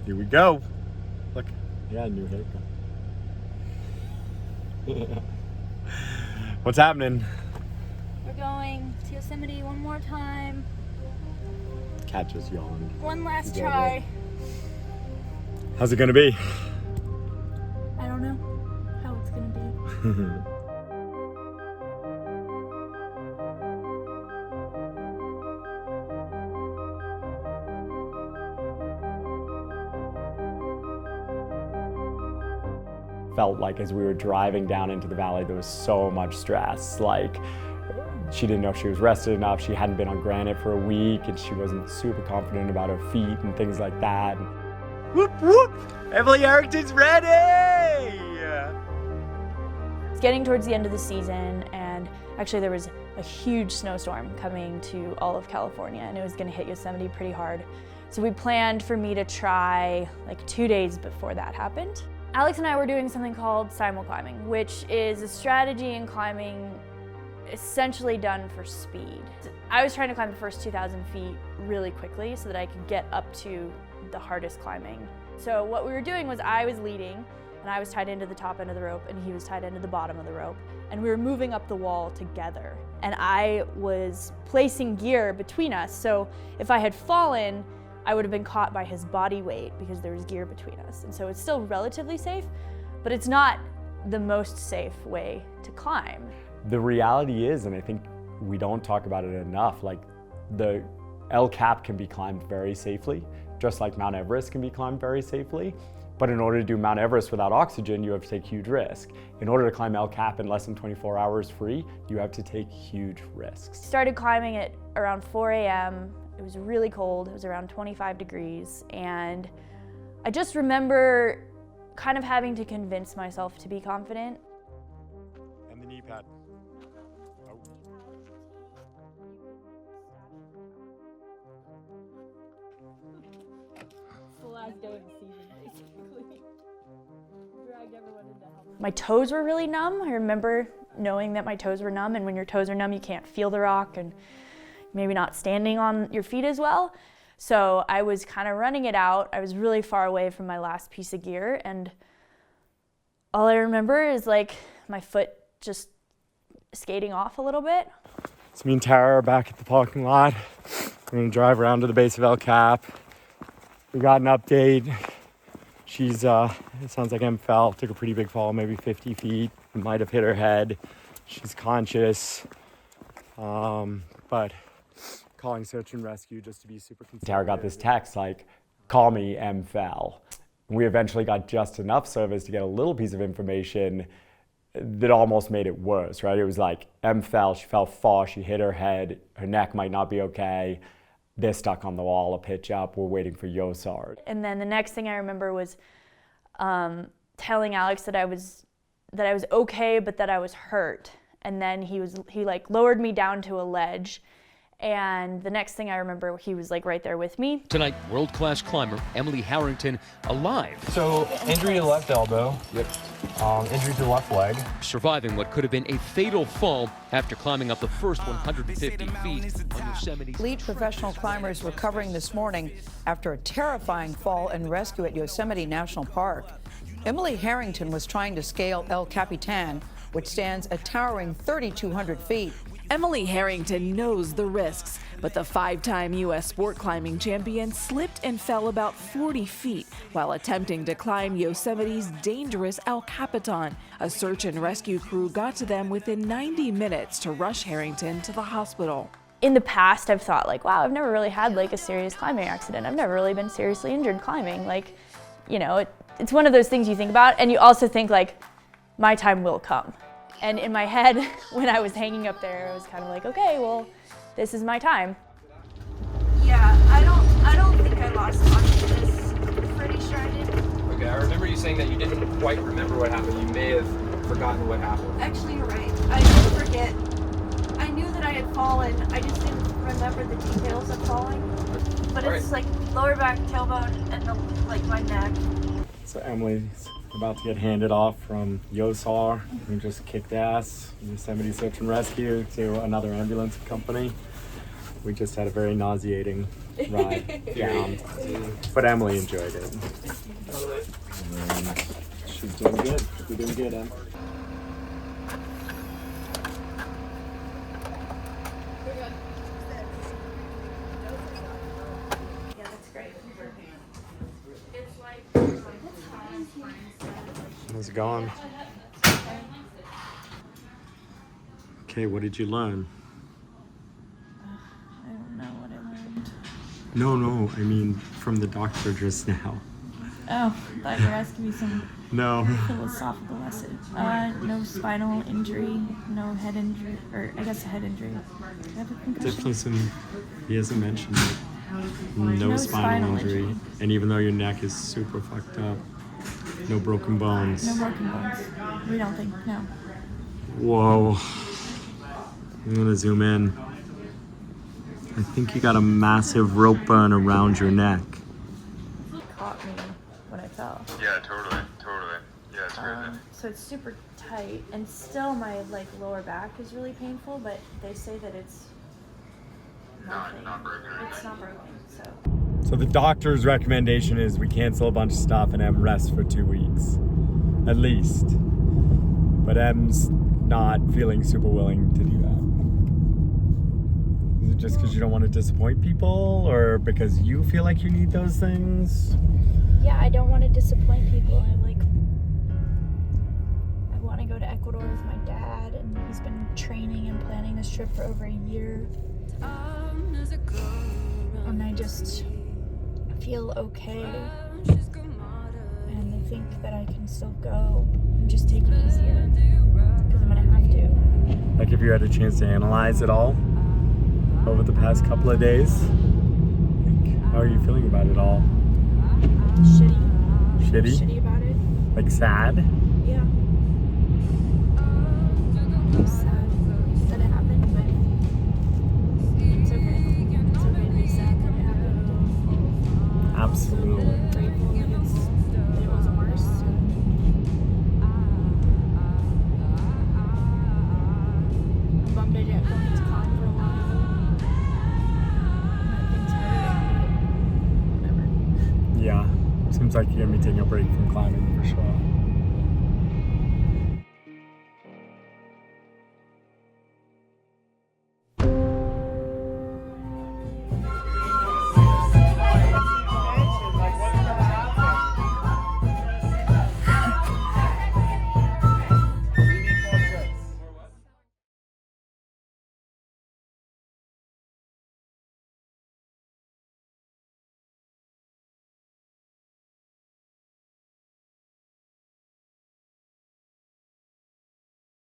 Here we go. Look, yeah, new haircut. What's happening? We're going to Yosemite one more time. Cat just yawned. One last try. How's it gonna be? I don't know how it's gonna be. Felt like as we were driving down into the valley, there was so much stress. Like, she didn't know if she was rested enough. She hadn't been on granite for a week, and she wasn't super confident about her feet and things like that. Whoop, whoop! Emily Harrington's ready! It's getting towards the end of the season, and actually there was a huge snowstorm coming to all of California, and it was gonna hit Yosemite pretty hard. So we planned for me to try like 2 days before that happened. Alex and I were doing something called simulclimbing, which is a strategy in climbing essentially done for speed. I was trying to climb the first 2,000 feet really quickly so that I could get up to the hardest climbing. So what we were doing was I was leading, and I was tied into the top end of the rope, and he was tied into the bottom of the rope. And we were moving up the wall together. And I was placing gear between us, so if I had fallen, I would have been caught by his body weight because there was gear between us. And so it's still relatively safe, but it's not the most safe way to climb. The reality is, and I think we don't talk about it enough, like the El Cap can be climbed very safely, just like Mount Everest can be climbed very safely. But in order to do Mount Everest without oxygen, you have to take huge risk. In order to climb El Cap in less than 24 hours free, you have to take huge risks. Started climbing at around 4 a.m. It was really cold, it was around 25 degrees, and I just remember kind of having to convince myself to be confident. And the knee pad. Oh. It's the last day of the season, basically. Dragged everyone into help. My toes were really numb. I remember knowing that my toes were numb, and when your toes are numb, you can't feel the rock, and maybe not standing on your feet as well. So I was kind of running it out. I was really far away from my last piece of gear, and all I remember is like my foot just skating off a little bit. So me and Tara are back at the parking lot. We're gonna drive around to the base of El Cap. We got an update. She's, it sounds like Em fell, took a pretty big fall, maybe 50 feet, might have hit her head. She's conscious, but calling search and rescue just to be super considerate. Tara got this text like, call me, Em fell. We eventually got just enough service to get a little piece of information that almost made it worse, right? It was like, Em fell, she fell far, she hit her head, her neck might not be okay. They're stuck on the wall, a pitch up, we're waiting for Yosar. And then the next thing I remember was telling Alex that I was okay, but that I was hurt. And then he like lowered me down to a ledge. And the next thing I remember, he was like right there with me. Tonight, world-class climber Emily Harrington alive. So injury to the left elbow. Yep. Injury to the left leg. Surviving what could have been a fatal fall after climbing up the first 150 feet on Yosemite's. Elite professional climbers recovering this morning after a terrifying fall and rescue at Yosemite National Park. Emily Harrington was trying to scale El Capitan, which stands a towering 3,200 feet. Emily Harrington knows the risks, but the five-time U.S. sport climbing champion slipped and fell about 40 feet while attempting to climb Yosemite's dangerous El Capitan. A search and rescue crew got to them within 90 minutes to rush Harrington to the hospital. In the past, I've thought like, wow, I've never really had like a serious climbing accident. I've never really been seriously injured climbing. Like, you know, it's one of those things you think about, and you also think like, my time will come. And in my head, when I was hanging up there, I was kind of like, okay, well, this is my time. Yeah, I don't think I lost consciousness. Pretty sure I did. Okay, I remember you saying that you didn't quite remember what happened. You may have forgotten what happened. Actually, you're right. I did forget. I knew that I had fallen. I just didn't remember the details of falling. But it's like lower back, tailbone, and like my neck. So Emily's about to get handed off from Yosar, who just kicked ass, Yosemite Search and Rescue, to another ambulance company. We just had a very nauseating ride down. But Emily enjoyed it. She's doing good. You're doing good, Em. How's it going? Okay, what did you learn? I don't know what I learned. No, I mean from the doctor just now. Oh, I thought you were asking me some No. philosophical lesson. No spinal injury, no head injury, or I guess a head injury. Do I have a concussion? Just listen, he hasn't mentioned it. No, No spinal spinal injury. injury. And even though your neck is super fucked up, no broken bones. No broken bones. We don't think, no. Whoa. I'm gonna zoom in. I think you got a massive rope burn around your neck. Caught me when I fell. Yeah, totally. Yeah, it's crazy. So it's super tight, and still my lower back is really painful, but they say that it's nothing. Not broken or It's anything. not broken, so. So the doctor's recommendation is we cancel a bunch of stuff and Em rest for 2 weeks, at least. But Em's not feeling super willing to do that. Is it just because you don't want to disappoint people, or because you feel like you need those things? Yeah, I don't want to disappoint people. I want to go to Ecuador with my dad, and he's been training and planning this trip for over a year. And I just feel okay. And I think that I can still go and just take it easier, because I'm going to have to. Like if you had a chance to analyze it all over the past couple of days, how are you feeling about it all? Shitty. Shitty? Shitty about it. Like sad? Yeah. I'm sad that it happened, but it's okay. It's okay to be sad that it happened. Absolutely. I'm grateful that it wasn't worse. I'm bummed I don't get to climb for a while. That thing's hurting, but whatever. Yeah. Seems like you're gonna be taking a break from climbing for sure.